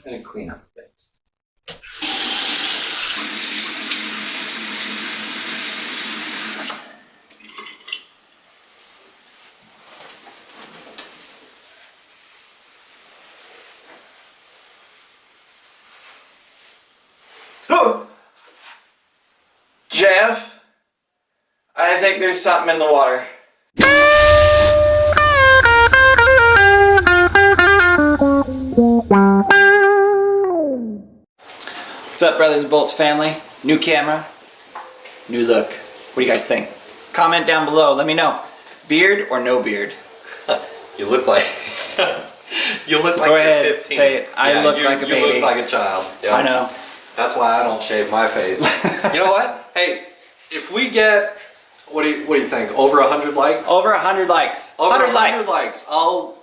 I'm gonna clean up things. Jeff, I think there's something in the water. What's up, Brothers and Bolts family? New camera, new look. What do you guys think? Comment down below, let me know. Beard or no beard? You look like you look like Go you're ahead, 15. say it. I look like a baby. You look like a child. Yep. I know. That's why I don't shave my face. You know what? Hey, if we get what do you think? Over 100 likes? Over 100 likes. Over 100 likes. likes. I'll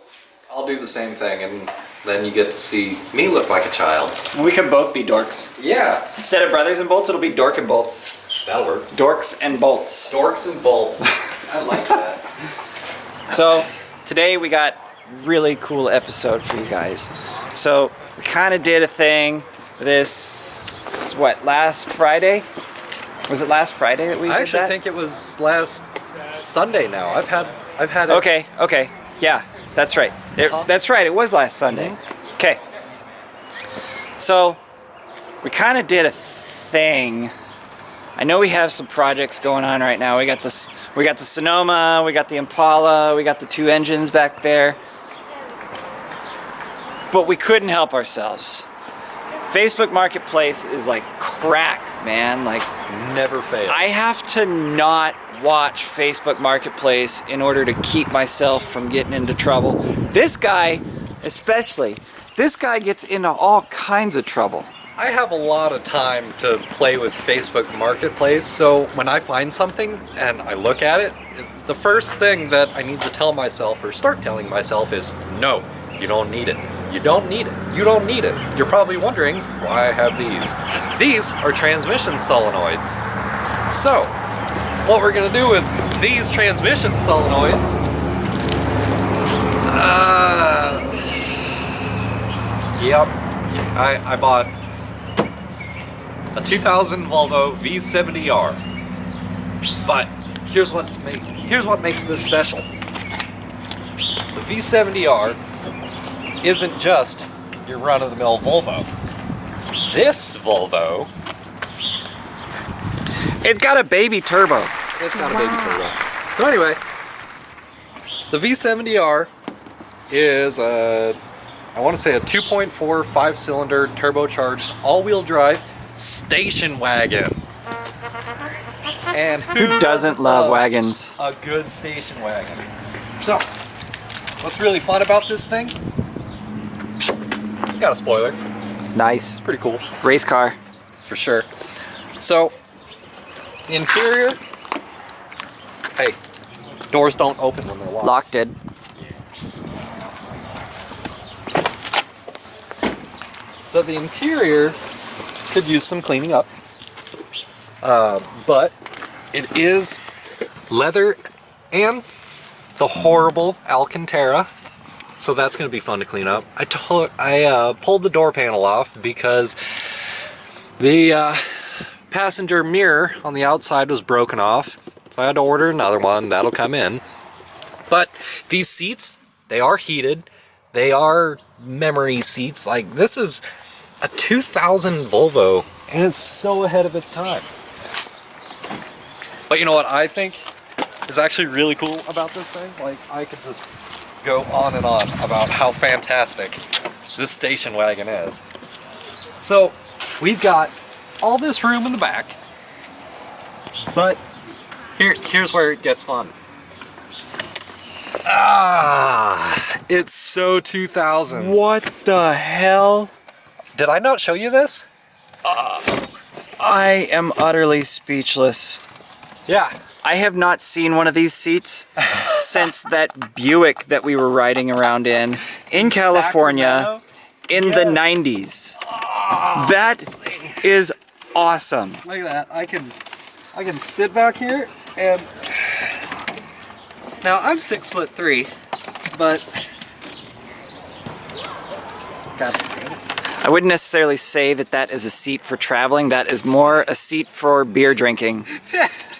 do the same thing, and then you get to see me look like a child. We could both be dorks. Yeah. Instead of Brothers and Bolts, it'll be Dork and Bolts. That'll work. Dorks and Bolts. Dorks and bolts. I like that. So today we got a really cool episode for you guys. So we kind of did a thing this, last Friday? Was it last Friday that we did that? I actually think it was last Sunday now. I've had it. Okay. Yeah, that's right. That's right. It was last Sunday. Okay. So we kind of did a thing. I know we have some projects going on right now. We got the Sonoma, we got the Impala, we got the two engines back there. But we couldn't help ourselves. Facebook Marketplace is like crack, man. Like, Never fail. I have to not watch Facebook Marketplace in order to keep myself from getting into trouble. This guy, especially, this guy gets into all kinds of trouble. I have a lot of time to play with Facebook Marketplace, so when I find something and I look at it, the first thing that I need to tell myself or start telling myself is, no, you don't need it. You don't need it. You don't need it. You're probably wondering why I have these. These are transmission solenoids. So, what we're gonna do with these transmission solenoids, I bought a 2000 Volvo V70R. But here's what makes this special. The V70R isn't just your run-of-the-mill Volvo. This Volvo, It's got a baby turbo. it's got a baby turbo. So anyway, the V70R is I want to say a 2.4 5-cylinder turbocharged all-wheel drive station wagon. And Who doesn't love wagons? a good station wagon? So, what's really fun about this thing? It's got a spoiler. Nice. It's pretty cool. Race car. For sure. So, the interior, hey, doors don't open when they're locked. Locked it. So the interior could use some cleaning up, but it is leather and the horrible Alcantara, so that's going to be fun to clean up. I pulled the door panel off because the passenger mirror on the outside was broken off, so I had to order another one. That'll come in. But these seats, they are heated. They are memory seats. Like, this is a 2000 Volvo, and it's so ahead of its time. But you know what I think is actually really cool about this thing? Like, I could just go on and on about how fantastic this station wagon is. So, we've got all this room in the back, but here's where it gets fun. It's so 2000s. What the hell? Did I not show you this? I am utterly speechless. Yeah. I have not seen one of these seats since that Buick that we were riding around in California in the 90s. That is awesome. Look at that. I can sit back here and now I'm 6'3", but I I wouldn't necessarily say that that is a seat for traveling. That is more a seat for beer drinking.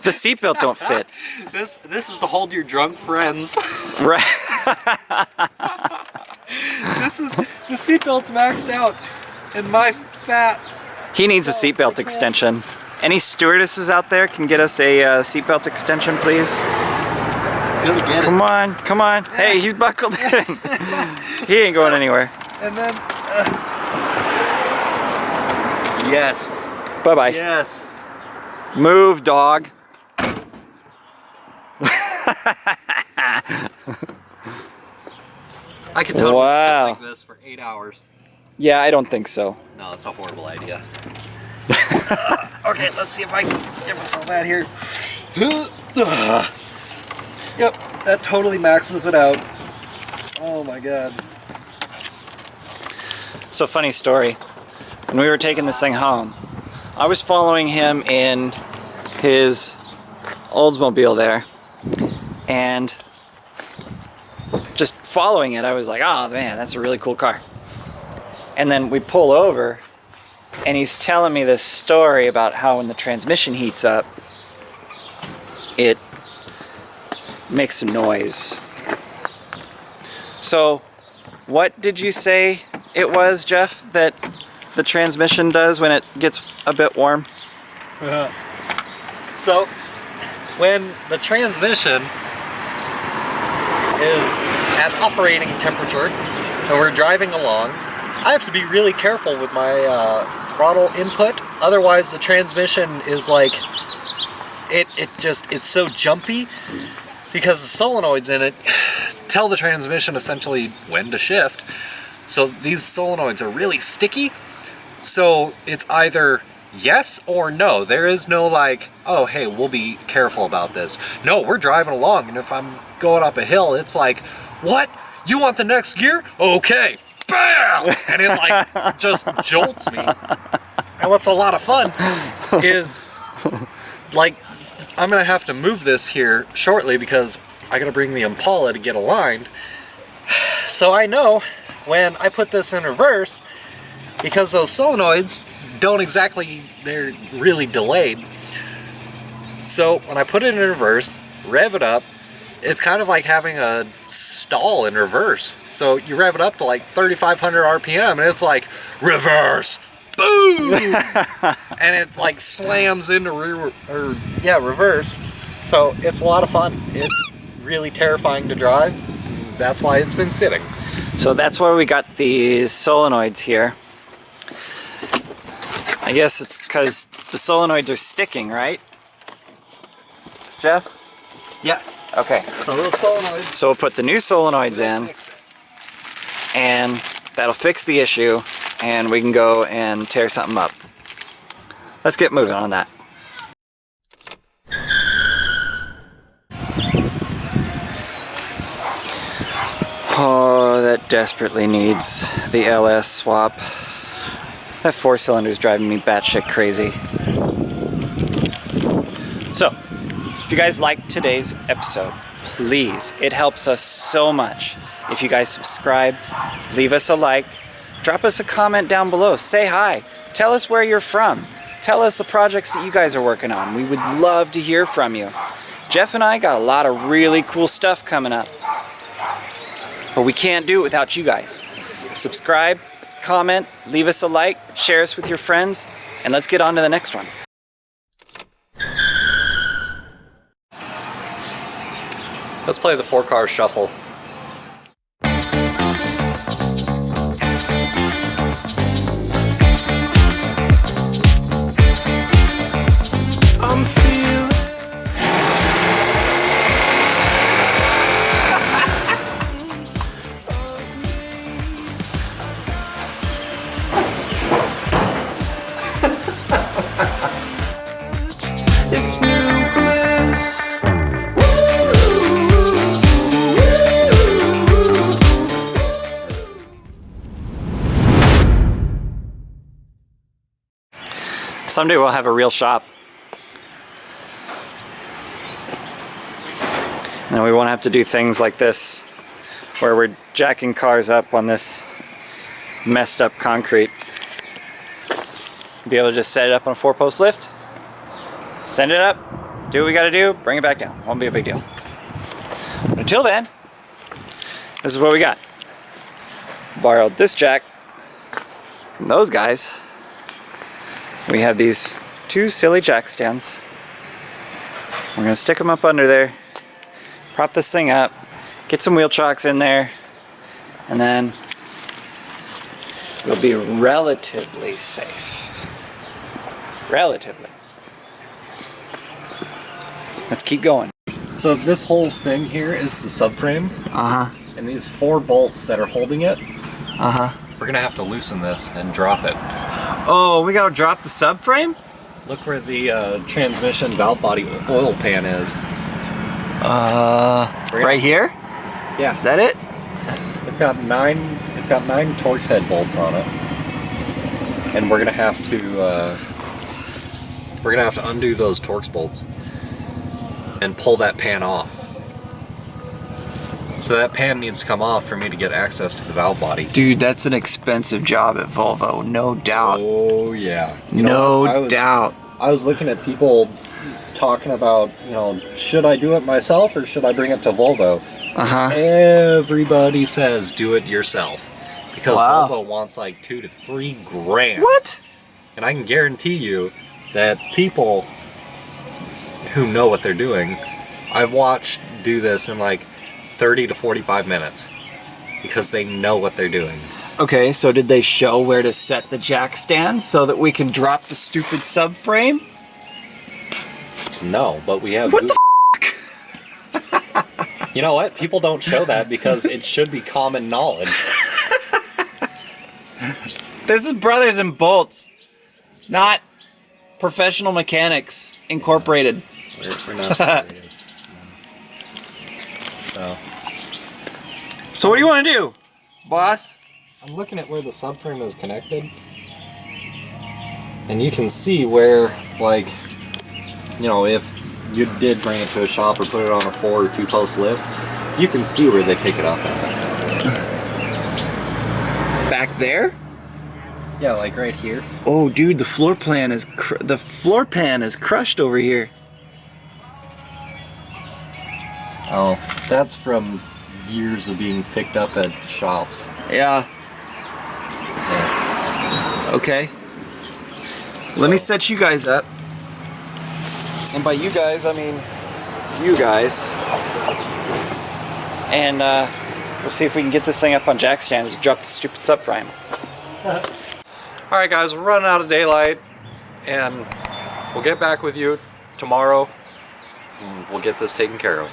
The seatbelt don't fit. This is to hold your drunk friends. Right. The seatbelt's maxed out, and my fat. He needs a seatbelt extension. Any stewardesses out there can get us a seatbelt extension, please? Gonna get Come on, come on. Hey, he's buckled in. He ain't going anywhere. And then. Yes. Bye-bye. Yes. Move, dog. I could totally Wow. sit like this for 8 hours. Yeah, I don't think so. No, it's a horrible idea. Okay, let's see if I can get myself out here. Yep, that totally maxes it out. Oh my god. So funny story. When we were taking this thing home, I was following him in his Oldsmobile there, and just following it, I was like, oh man, that's a really cool car. And then we pull over, and he's telling me this story about how when the transmission heats up, it makes some noise. So, what did you say it was, Jeff, that the transmission does when it gets a bit warm? So, when the transmission is at operating temperature and we're driving along, I have to be really careful with my throttle input. Otherwise, the transmission is like, it's so jumpy because the solenoids in it tell the transmission essentially when to shift. So these solenoids are really sticky. So it's either yes or no. There is no like, oh, hey, we'll be careful about this. No, we're driving along, and if I'm going up a hill, it's like, what? You want the next gear? Okay. Bam! And it like just jolts me. And what's a lot of fun is like, I'm gonna have to move this here shortly because I gotta bring the Impala to get aligned. So I know when I put this in reverse, because those solenoids don't exactly, they're really delayed. So when I put it in reverse, rev it up, it's kind of like having a stall in reverse. So you rev it up to like 3,500 RPM and it's like, reverse, boom! And it like slams into reverse. So it's a lot of fun. It's really terrifying to drive. That's why it's been sitting. So that's why we got these solenoids here. I guess it's because the solenoids are sticking, right? Jeff? Yes. Okay. So those solenoids. So we'll put the new solenoids in, and that'll fix the issue, and we can go and tear something up. Let's get moving on that. Oh, that desperately needs the LS swap. That 4-cylinder is driving me batshit crazy. So, if you guys liked today's episode, please, it helps us so much. If you guys subscribe, leave us a like, drop us a comment down below, say hi, tell us where you're from, tell us the projects that you guys are working on. We would love to hear from you. Jeff and I got a lot of really cool stuff coming up, but we can't do it without you guys. Subscribe, comment, leave us a like, share us with your friends, and let's get on to the next one. Let's play the 4-car shuffle. I'm feeling it's new bliss. Someday we'll have a real shop. And we won't have to do things like this, where we're jacking cars up on this messed up concrete. be able to just set it up on a 4-post lift, send it up, do what we gotta do, bring it back down. Won't be a big deal. But until then, this is what we got. Borrowed this jack from those guys. We have these 2 silly jack stands. We're gonna stick them up under there, prop this thing up, get some wheel chocks in there, and then we'll be relatively safe. Relatively. Let's keep going. So this whole thing here is the subframe, and these 4 bolts that are holding it, we're gonna have to loosen this and drop it. Oh, we gotta drop the subframe? Look where the transmission valve body oil pan is. Right here? Yeah. Is that it? It's got 9 Torx head bolts on it, and we're gonna have to undo those Torx bolts and pull that pan off. So that pan needs to come off for me to get access to the valve body. Dude, that's an expensive job at Volvo, no doubt. Oh yeah. No doubt. I was looking at people talking about, should I do it myself or should I bring it to Volvo? Everybody says do it yourself because Volvo wants like $2 to $3 grand. What? And I can guarantee you that people who know what they're doing, I've watched do this in like 30 to 45 minutes because they know what they're doing. Okay, so did they show where to set the jack stand so that we can drop the stupid subframe? No, but we have... What the f***? You know what? People don't show that because it should be common knowledge. This is Brothers and Bolts, not Professional Mechanics Incorporated. We're not serious. So what do you want to do, boss? I'm looking at where the subframe is connected, and you can see where, like, if you did bring it to a shop or put it on a 4 or 2-post lift, you can see where they pick it up at. Back there? Yeah, like right here. Oh, dude, the floor pan is crushed over here. Oh, that's from years of being picked up at shops. Yeah. Okay. Let me set you guys up. And by you guys, I mean you guys. And we'll see if we can get this thing up on jack stands and drop the stupid subframe. Alright guys, we're running out of daylight, and we'll get back with you tomorrow, and we'll get this taken care of.